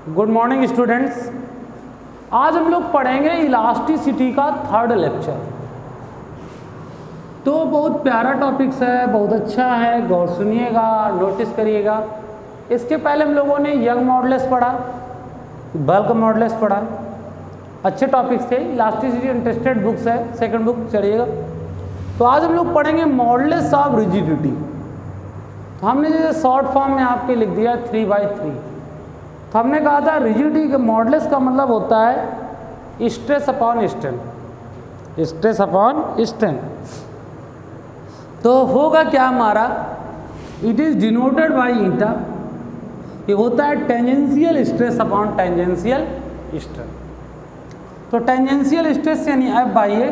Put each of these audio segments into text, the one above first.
Good morning students. आज हम लोग पढ़ेंगे इलास्टिसिटी का थर्ड लेक्चर। तो बहुत प्यारा टॉपिक्स है, बहुत अच्छा है, गौर सुनिएगा, नोटिस करिएगा। इसके पहले हम लोगों ने यंग मॉडुलस पढ़ा, बल्क मॉडुलस पढ़ा, अच्छे टॉपिक्स थे। इलास्टिसिटी इंटरेस्टेड बुक्स है, सेकंड बुक चढ़िएगा। तो आज हम लोग पढ़ेंगे मॉडुलस ऑफ रिजिडिटी। तो हमने जैसे शॉर्ट फॉर्म में आपके लिख दिया 3/3। तो हमने कहा था रिजिडिटी के मॉडुलस का मतलब होता है stress upon strain, stress upon strain. तो होगा क्या हमारा, it is denoted by eta. ये होता है tangential stress upon tangential strain. तो टेंजेंशियल स्ट्रेस यानी F by A,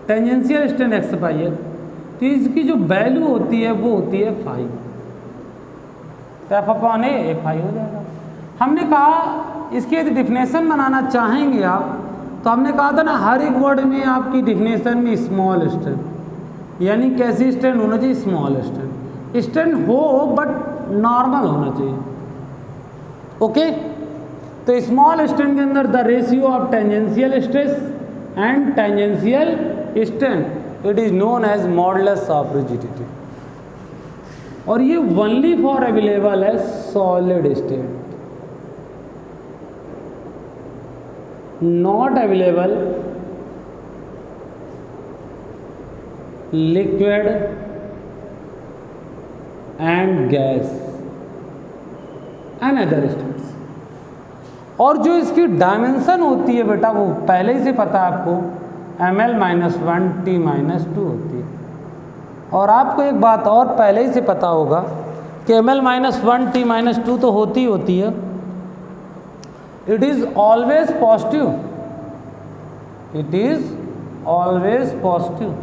tangential strain X by A. तो इसकी जो वैल्यू होती है वो होती है फाई। तो एफ अपॉन ए फाई हो जाएगा। हमने कहा इसकी यदि डिफिनेशन बनाना चाहेंगे आप, तो हमने कहा था ना हर एक वर्ड में आपकी डिफिनेशन में स्मॉल स्ट्रेन, यानी कैसी स्ट्रेन होना चाहिए, स्मॉल स्ट्रेन। स्ट्रेन हो बट नॉर्मल होना चाहिए। ओके, तो स्मॉल स्ट्रेन के अंदर the ratio of tangential stress and tangential strain, it is known as modulus of rigidity. और ये ओनली फॉर अवेलेबल है solid state, not available liquid and gas and other states। और जो इसकी dimension होती है बेटा वो पहले ही से पता है आपको, ml-1 T-2 होती है। और आपको एक बात और पहले ही से पता होगा कि ml-1 T-2 तो होती है, it is always positive, it is always positive,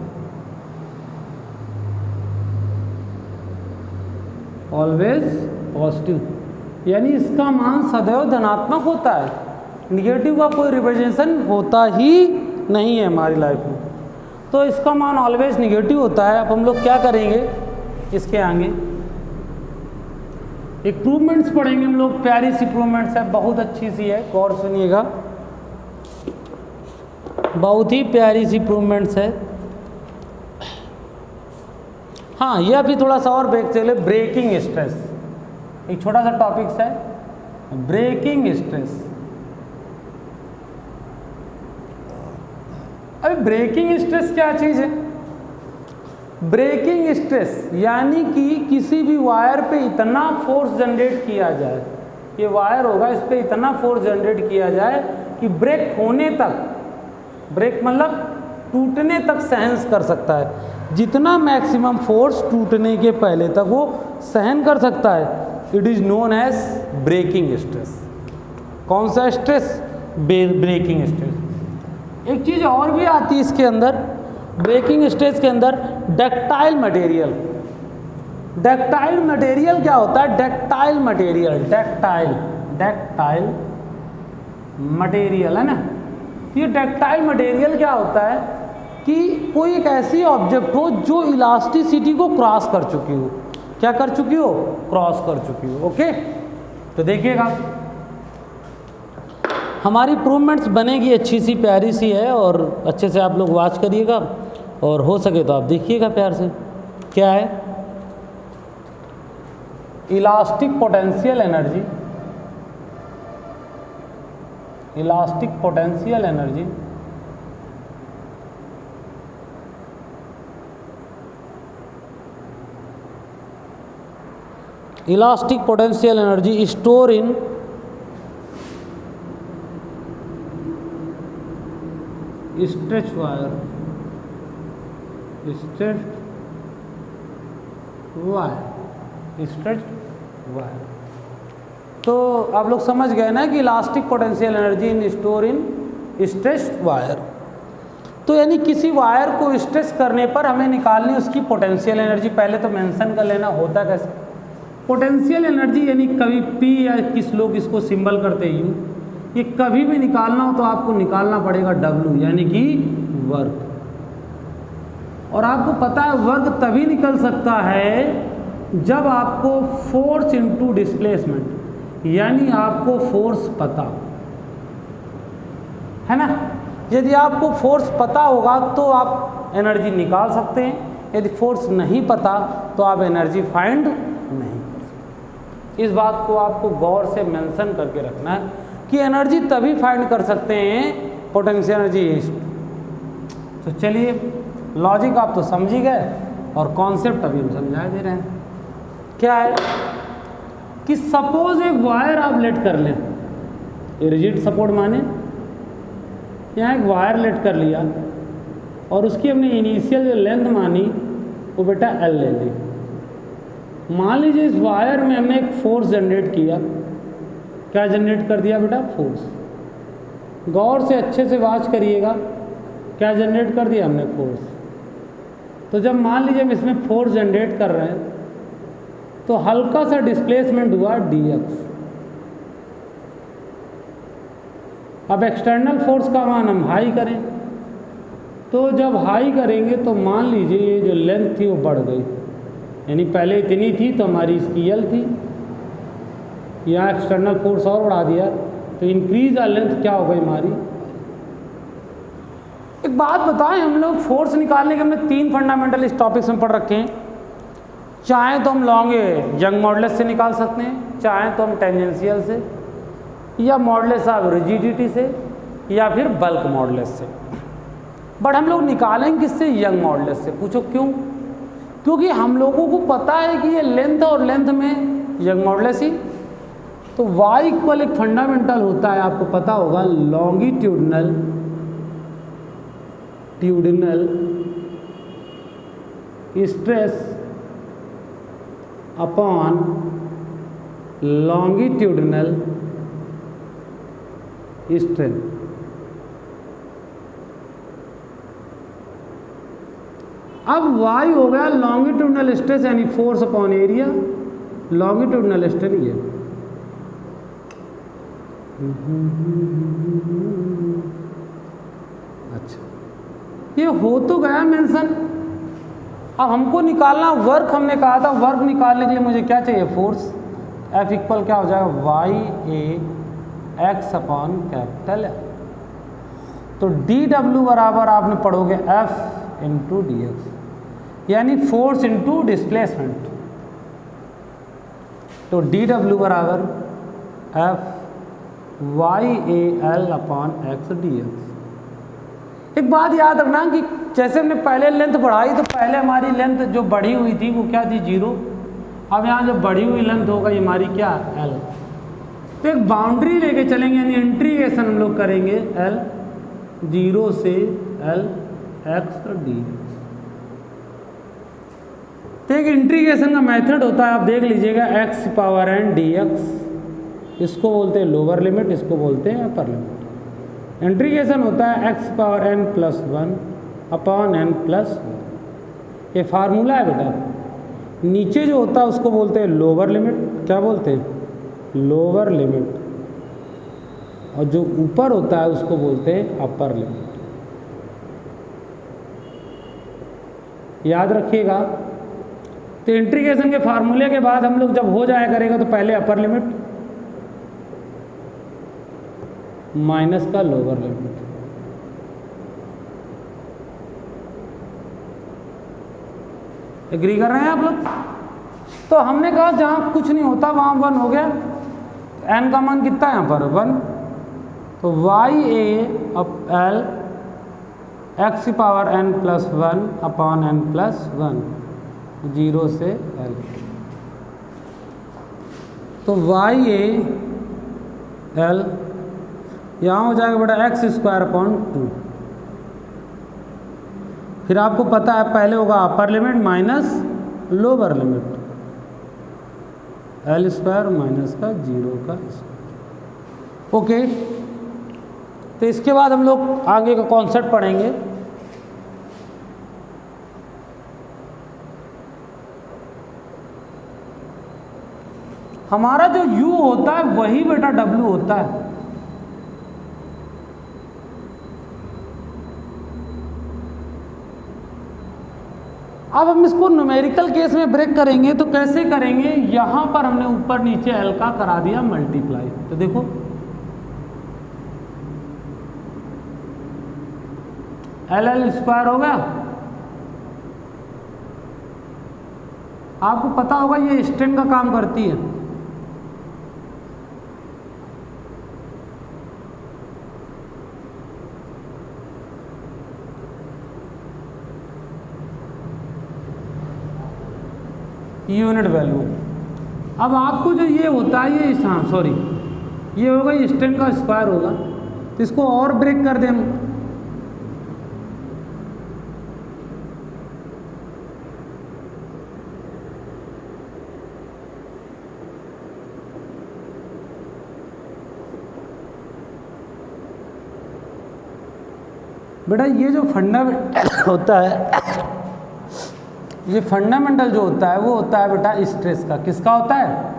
always positive, यानी इसका मान सदैव धनात्मक होता है। निगेटिव का कोई रिप्रेजेंटेशन होता ही नहीं है हमारी लाइफ में। तो इसका मान ऑलवेज निगेटिव होता है। अब हम लोग क्या करेंगे, इसके आगे इम्प्रूवमेंट्स पढ़ेंगे हम लोग। प्यारी सी इम्प्रूवमेंट्स है, बहुत अच्छी सी है, गौर सुनिएगा, बहुत ही प्यारी सी इम्प्रूवमेंट्स है। हाँ, ये अभी थोड़ा सा और बैक चले। ब्रेकिंग स्ट्रेस एक छोटा सा टॉपिक्स है, ब्रेकिंग स्ट्रेस। अभी ब्रेकिंग स्ट्रेस क्या चीज़ है? ब्रेकिंग स्ट्रेस यानी कि किसी भी वायर पे इतना फोर्स जनरेट किया जाए, ये वायर होगा, इस पे इतना फोर्स जनरेट किया जाए कि ब्रेक होने तक, ब्रेक मतलब टूटने तक सहन कर सकता है। जितना मैक्सिमम फोर्स टूटने के पहले तक वो सहन कर सकता है, it is known as breaking stress. कौन सा स्ट्रेस? Breaking stress. एक चीज़ और भी आती है इसके अंदर, ब्रेकिंग स्ट्रेस के अंदर, डक्टाइल मटेरियल। डक्टाइल मटेरियल क्या होता है? डक्टाइल मटेरियल, डक्टाइल मटेरियल है ना। ये डक्टाइल मटेरियल क्या होता है कि कोई एक ऐसी ऑब्जेक्ट हो जो इलास्टिसिटी को क्रॉस कर चुकी हो। क्या कर चुकी हो? क्रॉस कर चुकी हो। ओके, तो देखिएगा हमारी इम्प्रूवमेंट्स बनेगी, अच्छी सी प्यारी सी है, और अच्छे से आप लोग वॉच करिएगा, और हो सके तो आप देखिएगा प्यार से। क्या है? Elastic potential energy, elastic potential energy elastic potential energy store in stretch wire, stretched wire. तो आप लोग समझ गए ना कि elastic potential energy in store in stretched wire. तो यानी किसी वायर को स्ट्रेच करने पर हमें निकालनी उसकी पोटेंशियल एनर्जी। पहले तो मेंशन कर लेना होता कैसे। पोटेंशियल एनर्जी यानी कभी पी, या किस लोग इसको सिंबल करते हैं यू, ये कभी भी निकालना हो तो आपको निकालना पड़ेगा डब्ल्यू, यानी कि वर्क। और आपको पता है वर्क तभी निकल सकता है जब आपको फोर्स इनटू डिस्प्लेसमेंट, यानी आपको फोर्स पता है ना। यदि आपको फोर्स पता होगा तो आप एनर्जी निकाल सकते हैं, यदि फोर्स नहीं पता तो आप एनर्जी फाइंड नहीं कर सकते। इस बात को आपको गौर से मेंशन करके रखना है कि एनर्जी तभी फाइंड कर सकते हैं पोटेंशियल एनर्जी इज। तो चलिए, लॉजिक आप तो समझ ही गए और कॉन्सेप्ट अभी हम समझा दे रहे हैं। क्या है कि सपोज एक वायर आप लेट कर लें, रिजिड सपोर्ट माने यहाँ एक वायर लेट कर लिया और उसकी हमने इनिशियल जो लेंथ मानी वो बेटा एल ले ली। मान लीजिए इस वायर में हमने एक फोर्स जनरेट किया। क्या जनरेट कर दिया बेटा? फोर्स। गौर से अच्छे से वॉच करिएगा, क्या जनरेट कर दिया हमने? फोर्स। तो जब मान लीजिए हम इसमें फोर्स जनरेट कर रहे हैं तो हल्का सा डिस्प्लेसमेंट हुआ dx। अब एक्सटर्नल फोर्स का मान हम हाई करें, तो जब हाई करेंगे तो मान लीजिए ये जो लेंथ थी वो बढ़ गई, यानी पहले इतनी थी तो हमारी इसकी एल थी, यहाँ एक्सटर्नल फोर्स और बढ़ा दिया तो इंक्रीज लेंथ क्या हो गई हमारी। एक बात बताएं, हम लोग फोर्स निकालने के हमने 3 फंडामेंटल इस टॉपिक्स में पढ़ रखे हैं। चाहे तो हम लॉन्ग यंग मॉडुलस से निकाल सकते हैं, चाहे तो हम टेंजेंशियल से, या मॉडुलस ऑफ रिजिडिटी से, या फिर बल्क मॉडुलस से। बट हम लोग निकालेंगे किससे? यंग मॉडुलस से। पूछो क्यों? क्योंकि हम लोगों को पता है कि ये लेंथ और लेंथ में यंग मॉडुलस ही। तो y इक्वल एक फंडामेंटल होता है, आपको पता होगा, longitudinal stress upon longitudinal strain. अब y हो गया लॉन्गिट्यूडनल स्ट्रेस यानी force upon area, longitudinal strain ये। अच्छा, ये हो तो गया मेंशन। अब हमको निकालना वर्क, हमने कहा था वर्क निकालने के लिए मुझे क्या चाहिए? फोर्स। F इक्वल क्या हो जाएगा? वाई ए एक्स अपॉन कैपिटल L। तो डी डब्ल्यू बराबर आपने पढ़ोगे F इंटू डी एक्स, यानी फोर्स इंटू डिस्प्लेसमेंट। तो डी डब्ल्यू बराबर F Y A L upon x D x. एक बात याद रखना कि जैसे हमने पहले लेंथ बढ़ाई तो पहले हमारी लेंथ जो बढ़ी हुई थी वो क्या थी? 0। अब यहाँ जो बढ़ी हुई लेंथ होगा ये हमारी क्या? L। तो एक बाउंड्री लेके चलेंगे, यानी इंटीग्रेशन हम लोग करेंगे L 0 से L x और डी। तो एक इंटीग्रेशन का मेथड होता है, आप देख लीजिएगा, x पावर n dx, इसको बोलते हैं लोअर लिमिट, इसको बोलते हैं अपर लिमिट। इंटीग्रेशन होता है x power n plus 1 upon n plus 1। ये फार्मूला है बेटा। नीचे जो होता है उसको बोलते हैं लोअर लिमिट, क्या बोलते हैं? Lower limit. और जो ऊपर होता है उसको बोलते हैं अपर लिमिट। याद रखिएगा। तो इंटीग्रेशन के फार्मूले के बाद हम लोग जब हो जाया करेगा तो पहले अपर लिमिट माइनस का लोअर लिमिट। एग्री कर रहे हैं आप लोग? तो हमने कहा जहाँ कुछ नहीं होता वहाँ 1 हो गया। n का मान कितना है यहाँ पर? 1। तो Y A up L X power n plus 1 upon n plus 1, 0 से l। तो वाई ए एल यहाँ हो जाएगा बेटा एक्स स्क्वायर अपॉन 2। फिर आपको पता है पहले होगा upper limit minus lower limit, L square minus का 0 का स्क्वायर। ओके, तो इसके बाद हम लोग आगे का कॉन्सेप्ट पढ़ेंगे। हमारा जो U होता है वही बेटा W होता है। अब हम इसको न्यूमेरिकल केस में ब्रेक करेंगे तो कैसे करेंगे, यहाँ पर हमने ऊपर नीचे एल का करा दिया मल्टीप्लाई, तो देखो एल एल स्क्वायर हो गया। आपको पता होगा ये स्टैंड का काम करती है। Unit value. अब आपको जो ये होता है ये, हाँ सॉरी, ये होगा ये स्टैंड का स्क्वायर होगा, तो इसको और ब्रेक कर दें हम। बेटा ये जो फंडामेंटल होता है, ये फंडामेंटल जो होता है वो होता है बेटा स्ट्रेस का। किसका होता है?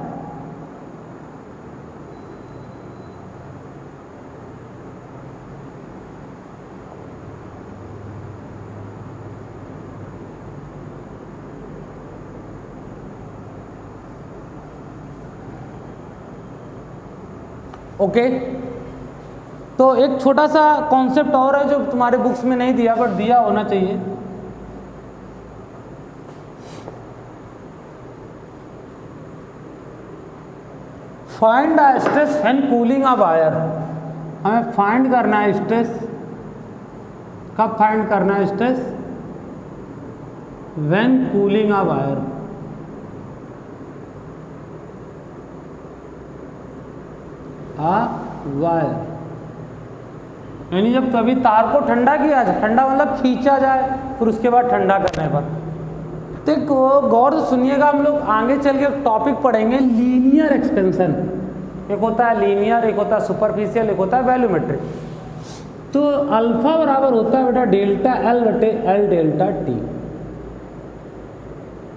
ओके, तो एक छोटा सा कॉन्सेप्ट और है जो तुम्हारे बुक्स में नहीं दिया बट दिया होना चाहिए। Find the stress when cooling a wire. हमें फाइंड करना है स्ट्रेस, कब फाइंड करना है stress? When cooling a wire. Wire यानी जब कभी तार को ठंडा किया जाए, ठंडा मतलब खींचा जाए, फिर उसके बाद ठंडा करने पर। तो गौर से सुनिएगा, हम लोग आगे चल के टॉपिक पढ़ेंगे लीनियर एक्सपेंशन। एक होता है लीनियर, एक होता है सुपरफिशियल, एक होता है वैल्यूमेट्रिक। तो अल्फा बराबर होता है बेटा डेल्टा एल बटे एल डेल्टा टी।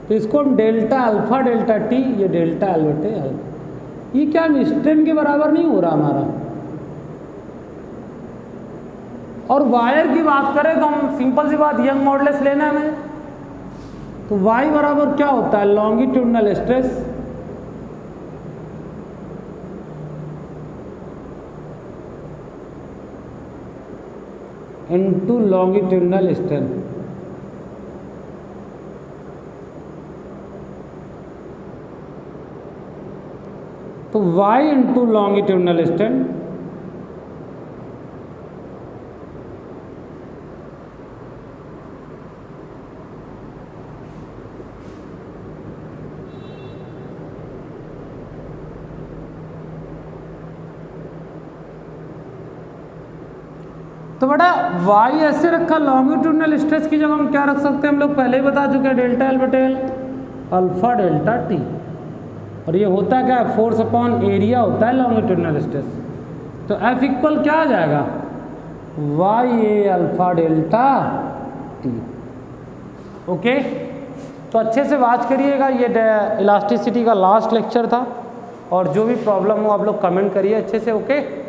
तो इसको हम डेल्टा अल्फा डेल्टा टी, ये डेल्टा एल बटे एल। ये क्या स्ट्रेन के बराबर नहीं हो रहा हमारा। और वायर की बात करें तो हम सिंपल सी बात, यंग मॉडुलस लेना है हमें। तो y बराबर क्या होता है? Longitudinal stress into longitudinal strain. तो y इंटू लॉन्गिट्यूडनल स्ट्रेन तो बेटा y ऐसे रखा, लॉन्गिट्यूडनल स्ट्रेस की जगह हम क्या रख सकते हैं? हम लोग पहले ही बता चुके हैं, डेल्टा एल बटे एल अल्फा डेल्टा टी। और ये होता है क्या? फोर्स अपॉन एरिया होता है लॉन्गिट्यूडनल स्ट्रेस। तो F इक्वल क्या आ जाएगा? वाई ए अल्फा डेल्टा टी। ओके, तो अच्छे से बात करिएगा। ये इलास्टिसिटी का लास्ट लेक्चर था, और जो भी प्रॉब्लम हो आप लोग कमेंट करिए अच्छे से। ओके।